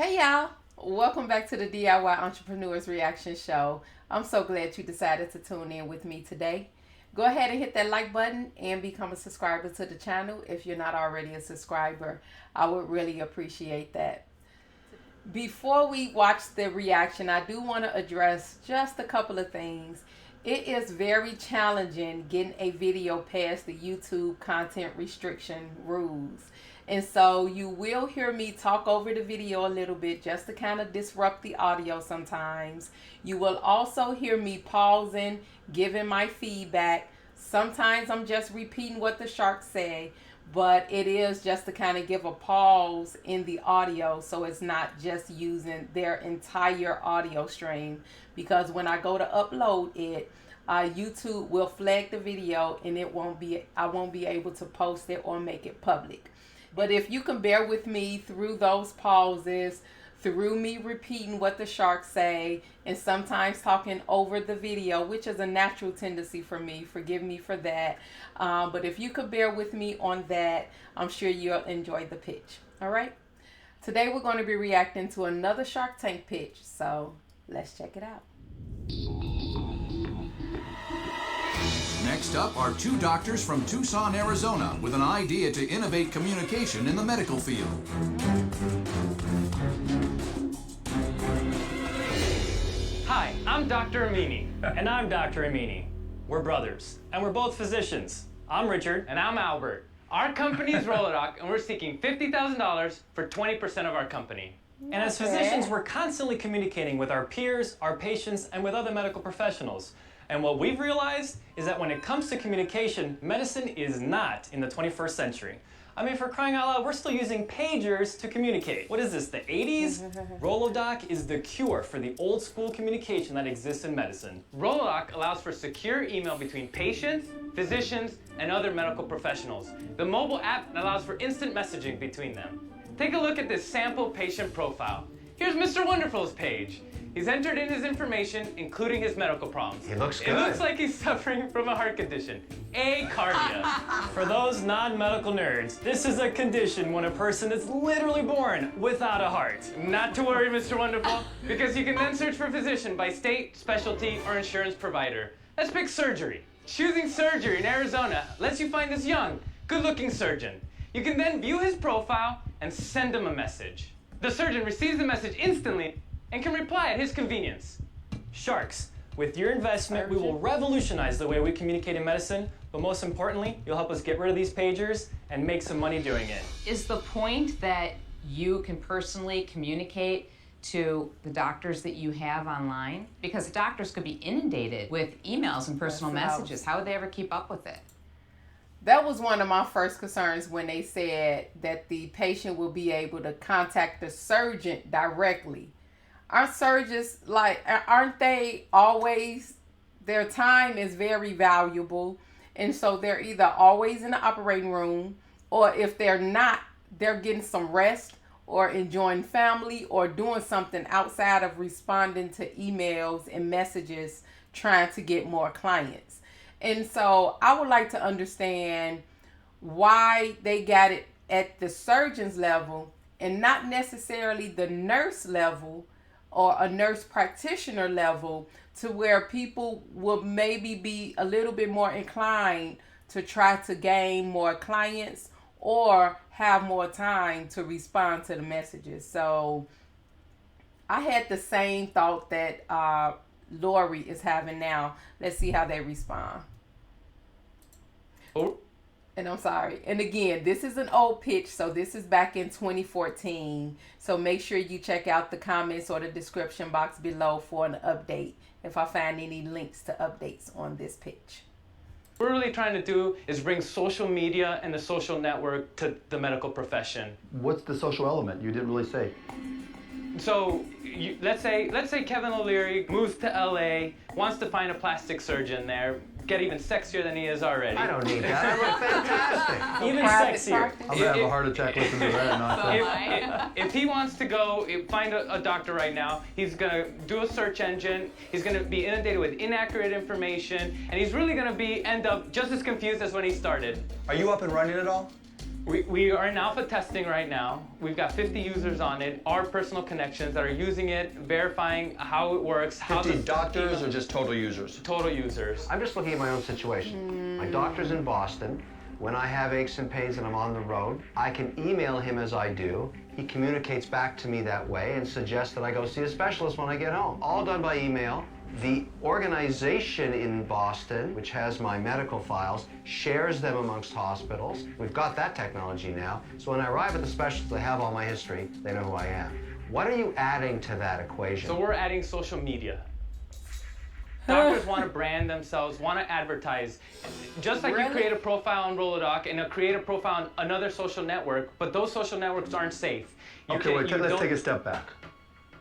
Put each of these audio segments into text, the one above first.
Hey y'all, welcome back to the DIY Entrepreneurs Reaction Show. I'm so glad you decided to tune in with me today. Go ahead and hit that like button and become a subscriber to the channel if you're not already a subscriber. I would really appreciate that. Before we watch the reaction, I do want to address just a couple of things. It is very challenging getting a video past the YouTube content restriction rules. And so you will hear me talk over the video a little bit just to kind of disrupt the audio sometimes. You will also hear me pausing, giving my feedback. Sometimes I'm just repeating what the sharks say, but it is just to kind of give a pause in the audio so it's not just using their entire audio stream, because when I go to upload it, YouTube will flag the video and I won't be able to post it or make it public. But if you can bear with me through those pauses, through me repeating what the sharks say, and sometimes talking over the video, which is a natural tendency for me, forgive me for that. But if you could bear with me on that, I'm sure you'll enjoy the pitch. All right? Today we're going to be reacting to another Shark Tank pitch, so let's check it out. Next up are two doctors from Tucson, Arizona, with an idea to innovate communication in the medical field. Hi, I'm Dr. Amini. And I'm Dr. Amini. We're brothers, and we're both physicians. I'm Richard. And I'm Albert. Our company is RoloDoc, and we're seeking $50,000 for 20% of our company. And as physicians, we're constantly communicating with our peers, our patients, and with other medical professionals. And what we've realized is that when it comes to communication, medicine is not in the 21st century. I mean, for crying out loud, we're still using pagers to communicate. What is this, the 80s? RoloDoc is the cure for the old school communication that exists in medicine. RoloDoc allows for secure email between patients, physicians, and other medical professionals. The mobile app allows for instant messaging between them. Take a look at this sample patient profile. Here's Mr. Wonderful's page. He's entered in his information, including his medical problems. He looks good. It looks like he's suffering from a heart condition, acardia. For those non-medical nerds, this is a condition when a person is literally born without a heart. Not to worry, Mr. Wonderful, because you can then search for physician by state, specialty, or insurance provider. Let's pick surgery. Choosing surgery in Arizona lets you find this young, good-looking surgeon. You can then view his profile and send him a message. The surgeon receives the message instantly and can reply at his convenience. Sharks, with your investment, we will revolutionize the way we communicate in medicine, but most importantly, you'll help us get rid of these pagers and make some money doing it. Is the point that you can personally communicate to the doctors that you have online? Because doctors could be inundated with emails and personal messages. How would they ever keep up with it? That was one of my first concerns when they said that the patient will be able to contact the surgeon directly. Aren't surgeons, aren't they always, their time is very valuable, and so they're either always in the operating room, or if they're not, they're getting some rest or enjoying family or doing something outside of responding to emails and messages trying to get more clients. And so I would like to understand why they got it at the surgeon's level and not necessarily the nurse level or a nurse practitioner level, to where people will maybe be a little bit more inclined to try to gain more clients or have more time to respond to the messages. So I had the same thought that Lori is having now. Let's see how they respond. Oh. And I'm sorry. And again, this is an old pitch, so this is back in 2014. So make sure you check out the comments or the description box below for an update if I find any links to updates on this pitch. What we're really trying to do is bring social media and the social network to the medical profession. What's the social element? You didn't really say. So let's say Kevin O'Leary moves to LA, wants to find a plastic surgeon there, get even sexier than he is already. I don't need that. I look fantastic. Even sexier. I'm gonna have a heart attack listening to that. If he wants to go find a doctor right now, he's gonna do a search engine. He's gonna be inundated with inaccurate information, and he's really gonna end up just as confused as when he started. Are you up and running at all? We are in alpha testing right now. We've got 50 users on it, our personal connections that are using it, verifying how it works. 50 doctors or just total users? Total users. I'm just looking at my own situation. My doctor's in Boston. When I have aches and pains and I'm on the road, I can email him as I do. He communicates back to me that way and suggests that I go see a specialist when I get home. All done by email. The organization in Boston, which has my medical files, shares them amongst hospitals. We've got that technology now. So when I arrive at the specialist, they have all my history. They know who I am. What are you adding to that equation? So we're adding social media. Doctors want to brand themselves, want to advertise. Just like you create a profile on RoloDoc and create a profile on another social network, but those social networks aren't safe. Okay, wait, let's take a step back.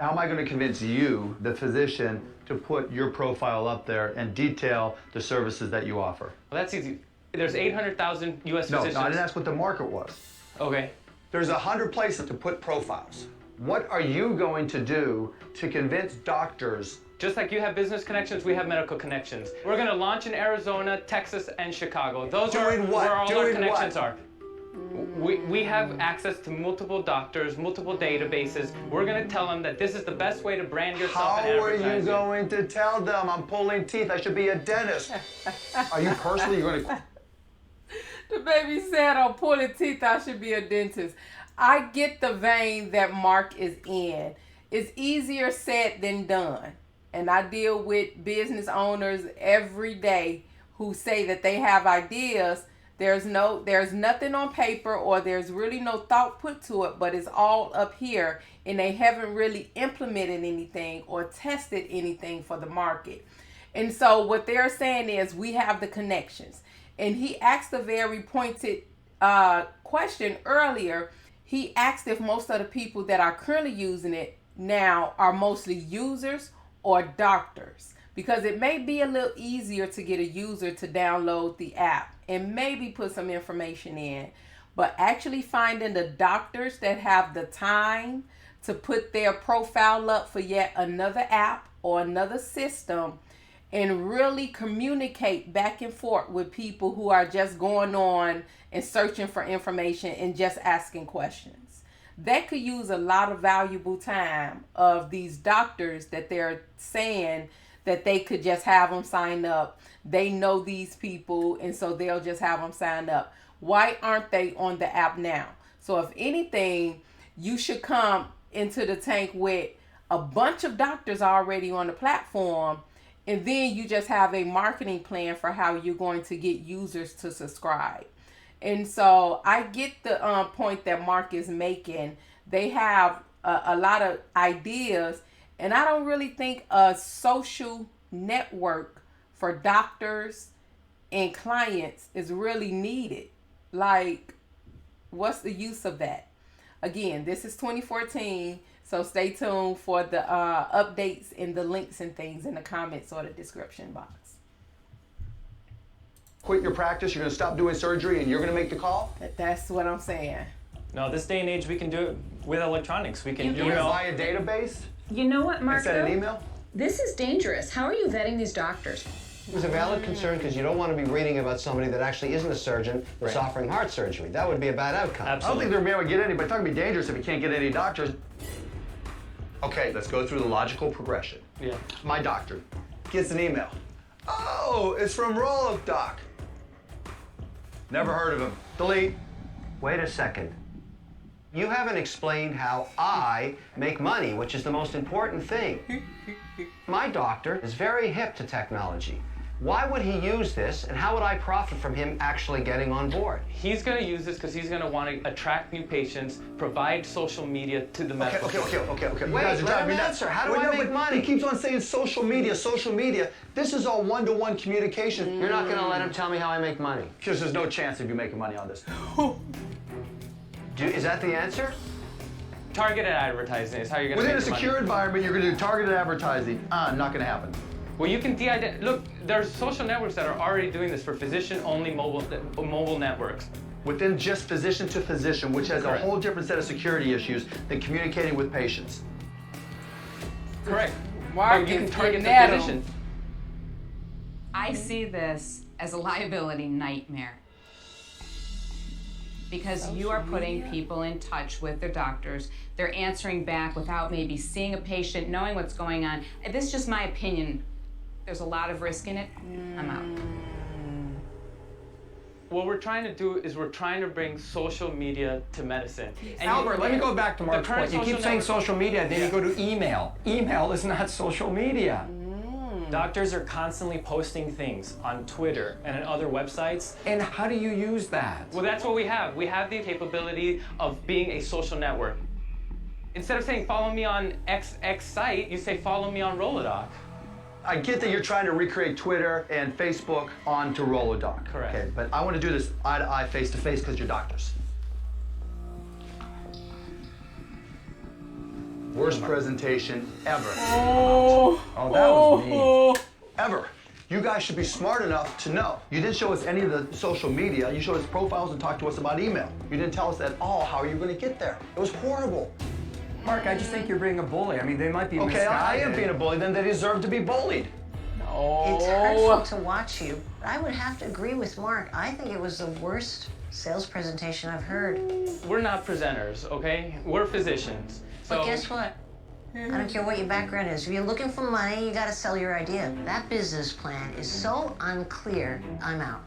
How am I going to convince you, the physician, to put your profile up there and detail the services that you offer? Well, that's easy. There's 800,000 U.S. physicians. No, I didn't ask what the market was. Okay. There's 100 places to put profiles. What are you going to do to convince doctors? Just like you have business connections, we have medical connections. We're going to launch in Arizona, Texas, and Chicago. Those are where all our connections are. We have access to multiple doctors, multiple databases. We're going to tell them that this is the best way to brand yourself and advertise. How are you going to tell them? I'm pulling teeth. I should be a dentist. Are you personally going to... The baby said, I'm pulling teeth, I should be a dentist. I get the vein that Mark is in. It's easier said than done. And I deal with business owners every day who say that they have ideas. There's nothing on paper, or there's really no thought put to it, but it's all up here, and they haven't really implemented anything or tested anything for the market. And so what they're saying is we have the connections. And he asked a very pointed question earlier. He asked if most of the people that are currently using it now are mostly users or doctors, because it may be a little easier to get a user to download the app and maybe put some information in, but actually finding the doctors that have the time to put their profile up for yet another app or another system and really communicate back and forth with people who are just going on and searching for information and just asking questions. That could use a lot of valuable time of these doctors that they're saying that they could just have them sign up. They know these people, and so they'll just have them sign up. Why aren't they on the app now? So if anything, you should come into the tank with a bunch of doctors already on the platform, and then you just have a marketing plan for how you're going to get users to subscribe. And so I get the point that Mark is making. They have a lot of ideas, and I don't really think a social network for doctors and clients is really needed. Like, what's the use of that? Again, this is 2014, so stay tuned for the updates and the links and things in the comments or the description box. Quit your practice, you're going to stop doing surgery, and you're going to make the call? That's what I'm saying. No, this day and age, we can do it with electronics. We can You're going to buy a database? You know what, Mark? Send an email? This is dangerous. How are you vetting these doctors? It was a valid concern because you don't want to be reading about somebody that actually isn't a surgeon that's offering heart surgery. That would be a bad outcome. I don't think they're going to be able to get anybody. It's not going to be dangerous if you can't get any doctors. Okay, let's go through the logical progression. Yeah. My doctor gets an email. Oh, it's from RoloDoc. Never heard of him. Delete. Wait a second. You haven't explained how I make money, which is the most important thing. My doctor is very hip to technology. Why would he use this, and how would I profit from him actually getting on board? He's going to use this because he's going to want to attract new patients, provide social media to the medical. Okay. Wait, let him answer. How do I make money? He keeps on saying social media, social media. This is all one-to-one communication. You're not going to let him tell me how I make money? Because there's no chance of you making money on this. Is that the answer? Targeted advertising is how you're going to Within make a secure money. environment, you're going to do targeted advertising. Not going to happen. Well, you can look, there's social networks that are already doing this for physician-only mobile networks. Within just physician to physician, which has Correct. a whole different set of security issues than communicating with patients. Correct. Mark you can is target getting the at 'em. physician. I see this as a liability nightmare. because you are putting people in touch with their doctors. They're answering back without maybe seeing a patient, knowing what's going on. This is just my opinion. There's a lot of risk in it. I'm out. What we're trying to do is we're trying to bring social media to medicine. And Albert, let me go back to Mark's point. You keep saying social media, then you go to email. Email is not social media. Doctors are constantly posting things on Twitter and on other websites. And how do you use that? Well, that's what we have. We have the capability of being a social network. Instead of saying follow me on XX site, you say follow me on RoloDoc. I get that you're trying to recreate Twitter and Facebook onto RoloDoc. Correct. Okay, but I want to do this eye to eye, face to face, because you're doctors. Worst presentation ever. Oh, that was me. Ever. You guys should be smart enough to know. You didn't show us any of the social media. You showed us profiles and talked to us about email. You didn't tell us at all how you're going to get there. It was horrible. Mark, I just think you're being a bully. I mean, they might be Okay, I am being a bully, then they deserve to be bullied. It's hurtful to watch you. I would have to agree with Mark. I think it was the worst sales presentation I've heard. We're not presenters, okay? We're physicians. But guess what? I don't care what your background is. If you're looking for money, you gotta sell your idea. That business plan is so unclear, I'm out.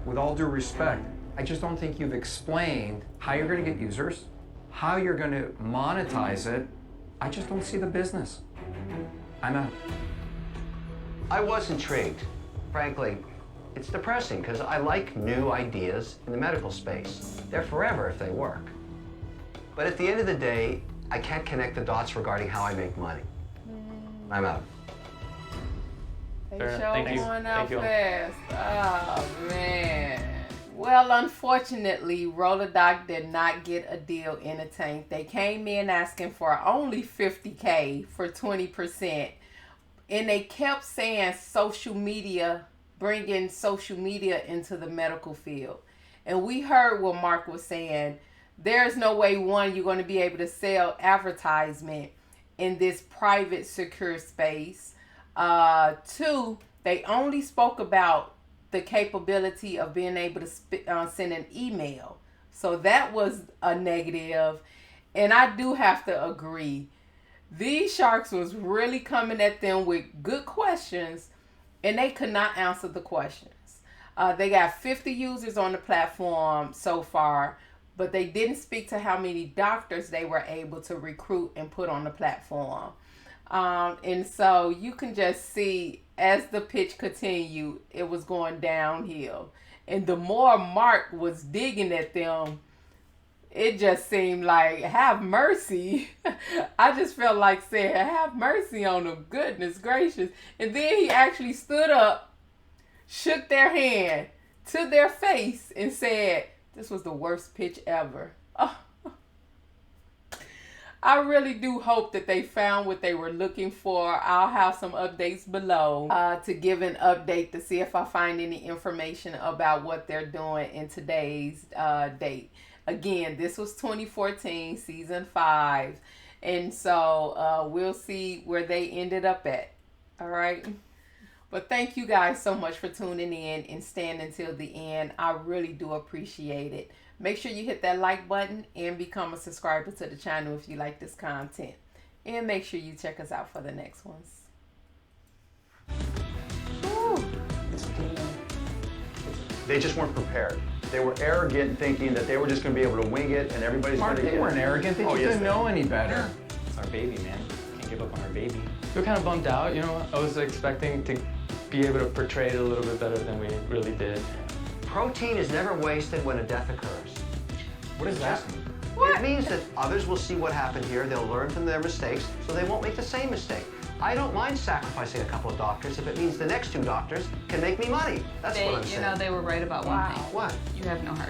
With all due respect, I just don't think you've explained how you're going to get users, how you're going to monetize it. I just don't see the business. I'm out. I was intrigued. Frankly, it's depressing because I like new ideas in the medical space. They're forever if they work. But at the end of the day, I can't connect the dots regarding how I make money. I'm out. They Fair sure enough. Thank you. going out Thank you. fast. Oh, man. Well, unfortunately, RoloDoc did not get a deal in the tank. They came in asking for only $50K for 20%. And they kept saying social media, bringing social media into the medical field. And we heard what Mark was saying. There's no way, one, you're going to be able to sell advertisement in this private, secure space. Two, they only spoke about the capability of being able to send an email. So that was a negative. And I do have to agree. These sharks was really coming at them with good questions, and they could not answer the questions. They got 50 users on the platform so far, but they didn't speak to how many doctors they were able to recruit and put on the platform. And so you can just see as the pitch continued, it was going downhill. And the more Mark was digging at them, it just seemed like, have mercy. I just felt like saying, have mercy on them. Goodness gracious. And then he actually stood up, shook their hand to their face, and said, this was the worst pitch ever. Oh. I really do hope that they found what they were looking for. I'll have some updates below to give an update to see if I find any information about what they're doing in today's date. Again, this was 2014, season 5. And so we'll see where they ended up at. All right. But thank you guys so much for tuning in and staying until the end. I really do appreciate it. Make sure you hit that like button and become a subscriber to the channel if you like this content. And make sure you check us out for the next ones. Woo. They just weren't prepared. They were arrogant, thinking that they were just going to be able to wing it and everybody's going Mark, to get it. they weren't arrogant. They just didn't know any better. It's our baby, man. Can't give up on our baby. We were kind of bummed out, you know. I was expecting to be able to portray it a little bit better than we really did. Protein is never wasted when a death occurs. What does that mean? It means that others will see what happened here, they'll learn from their mistakes, so they won't make the same mistake. I don't mind sacrificing a couple of doctors if it means the next 2 doctors can make me money. That's what I'm saying. You know, they were right about one thing. What? You have no heart.